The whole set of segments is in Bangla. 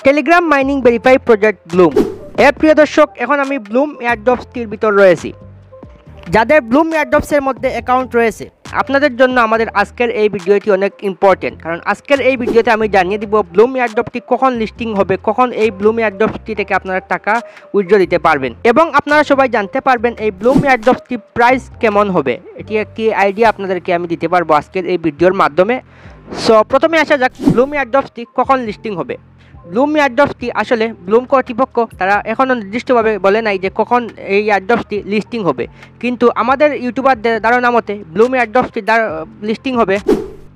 Telegram mining verify project Bloom. প্রিয় দর্শক, এখন আমি ব্লুম এয়ারড্রপসটির ভিতর রয়েছি। যাদের ব্লুম এয়ারড্রপসের মধ্যে অ্যাকাউন্ট রয়েছে, আপনাদের জন্য আমাদের আজকের এই ভিডিওটি অনেক ইম্পর্টেন্ট, কারণ আজকের এই ভিডিওতে আমি জানিয়ে দিব ব্লুম এয়ারড্রপটি কখন লিস্টিং হবে, কখন এই ব্লুম এয়ারড্রপটি থেকে আপনারা টাকা উইথড্র দিতে পারবেন, এবং আপনারা সবাই জানতে পারবেন এই ব্লুম এয়ারড্রপটি প্রাইস কেমন হবে। এটি একটি আইডিয়া আপনাদেরকে আমি দিতে পারবো আজকের এই ভিডিওর মাধ্যমে। সো প্রথমে আসা যাক ব্লুম এয়ারড্রপটি কখন লিস্টিং হবে। ব্লুম এয়ারড্রপটি আসলে ব্লুম কর্তৃপক্ষ তারা এখনও নির্দিষ্টভাবে বলে নাই যে কখন এই এয়ারড্রপটি লিস্টিং হবে, কিন্তু আমাদের ইউটিউবারদের ধারণা মতে ব্লুম এয়ারড্রপটি লিস্টিং হবে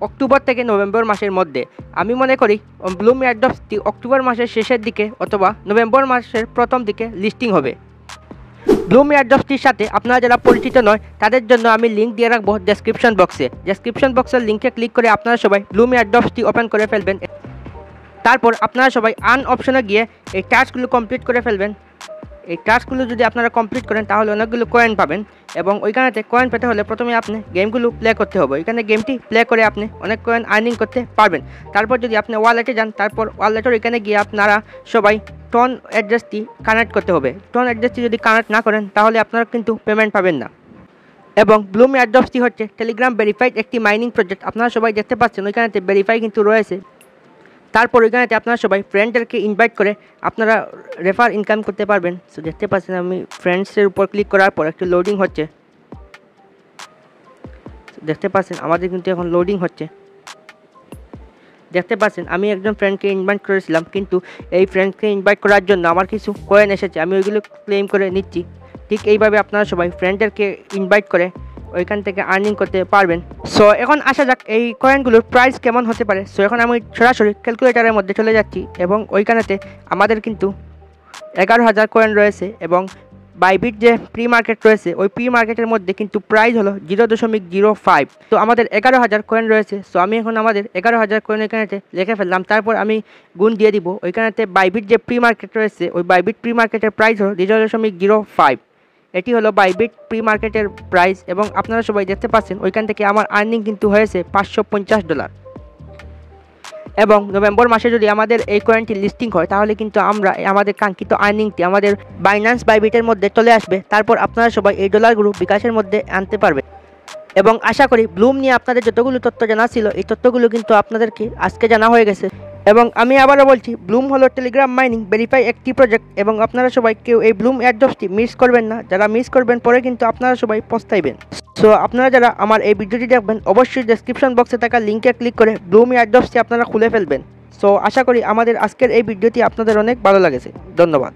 অক্টোবর থেকে নভেম্বর মাসের মধ্যে। আমি মনে করি ব্লুম এয়ারড্রপটি অক্টোবর মাসের শেষের দিকে অথবা নভেম্বর মাসের প্রথম দিকে লিস্টিং হবে। ব্লুম এয়ারড্রপটির সাথে আপনারা যারা পরিচিত নয় তাদের জন্য আমি লিঙ্ক দিয়ে রাখবো ডেসক্রিপশন বক্সে। ডেসক্রিপশন বক্সের লিঙ্কে ক্লিক করে আপনারা সবাই ব্লুম এয়ারড্রপটি ওপেন করে ফেলবেন। তারপর আপনারা সবাই আর্ন অপশনে গিয়ে এই টাস্কগুলো কমপ্লিট করে ফেলবেন। এই টাস্কগুলো যদি আপনারা কমপ্লিট করেন তাহলে অনেকগুলো কয়েন পাবেন, এবং ওইখানেতে কয়েন পেতে হলে প্রথমে আপনি গেমগুলো প্লে করতে হবে। এখানে গেমটি প্লে করে আপনি অনেক কয়েন আর্নিং করতে পারবেন। তারপর যদি আপনি ওয়ালেটে যান, তারপর ওয়ালেটের এখানে গিয়ে আপনারা সবাই টন অ্যাড্রেসটি কানেক্ট করতে হবে। টন অ্যাড্রেসটি যদি কানেক্ট না করেন তাহলে আপনারা কিন্তু পেমেন্ট পাবেন না। এবং ব্লুম এয়ারড্রপটি হচ্ছে টেলিগ্রাম ভেরিফাইড একটি মাইনিং প্রজেক্ট। আপনারা সবাই দেখতে পাচ্ছেন ওইখানেতে ভেরিফাই কিন্তু রয়েছে। তারপর ওইখানেতে আপনারা সবাই ফ্রেন্ডদেরকে ইনভাইট করে আপনারা রেফার ইনকাম করতে পারবেন। সো দেখতে পাচ্ছেন আমি ফ্রেন্ডসের উপর ক্লিক করার পর একটু লোডিং হচ্ছে। দেখতে পাচ্ছেন আমাদের কিন্তু এখন লোডিং হচ্ছে। দেখতে পাচ্ছেন আমি একজন ফ্রেন্ডকে ইনভাইট করেছিলাম, কিন্তু এই ফ্রেন্ডকে ইনভাইট করার জন্য আমার কিছু কয়েন এসেছে, আমি ওইগুলো ক্লেম করে নিচ্ছি। ঠিক এইভাবে আপনারা সবাই ফ্রেন্ডদেরকে ইনভাইট করে ওইখান থেকে আর্নিং করতে পারবেন। সো এখন আসা যাক এই কয়েনগুলোর প্রাইস কেমন হতে পারে। সো এখন আমি সরাসরি ক্যালকুলেটারের মধ্যে চলে যাচ্ছি, এবং ওইখানেতে আমাদের কিন্তু 11,000 কয়েন রয়েছে, এবং বাইবিট যে প্রি মার্কেট রয়েছে ওই প্রি মার্কেটের মধ্যে কিন্তু প্রাইস হলো 0.05। তো আমাদের 11,000 কয়েন রয়েছে। সো আমি এখন আমাদের 11,000 কয়েন ওইখানেতে লিখে ফেললাম, তারপর আমি গুণ দিয়ে দিব। ওইখানেতে বাইবিট যে প্রি মার্কেট রয়েছে ওই বাইবিট প্রি মার্কেটের প্রাইস হলো 0.05। এটি হলো বাইবিট প্রি মার্কেটের প্রাইস, এবং আপনারা সবাই দেখতে পাচ্ছেন ওইখান থেকে আমার আর্নিং কিন্তু হয়েছে $550। এবং নভেম্বর মাসে যদি আমাদের এই কয়েনটি লিস্টিং হয় তাহলে কিন্তু আমরা আমাদের কাঙ্ক্ষিত আর্নিংটি আমাদের বাইন্যান্স বাইবিটের মধ্যে চলে আসবে। তারপর আপনারা সবাই এই ডলারগুলো বিকাশের মধ্যে আনতে পারবে। এবং আশা করি ব্লুম নিয়ে আপনাদের যতগুলো তথ্য জানা ছিল এই তথ্যগুলো কিন্তু আপনাদেরকে আজকে জানা হয়ে গেছে। এবং আমি আবারও বলছি, ব্লুম হলো টেলিগ্রাম মাইনিং ভেরিফাই একটি প্রজেক্ট, এবং আপনারা সবাই কেউ এই ব্লুম এয়ারড্রপটি মিস করবেন না। যারা মিস করবেন পরে কিন্তু আপনারা সবাই পস্তাইবেন। সো আপনারা যারা আমার এই ভিডিওটি দেখবেন অবশ্যই ডেসক্রিপশন বক্সে থাকা লিঙ্কে ক্লিক করে ব্লুম এয়ারড্রপটি আপনারা খুলে ফেলবেন। সো আশা করি আমাদের আজকের এই ভিডিওটি আপনাদের অনেক ভালো লেগেছে। ধন্যবাদ।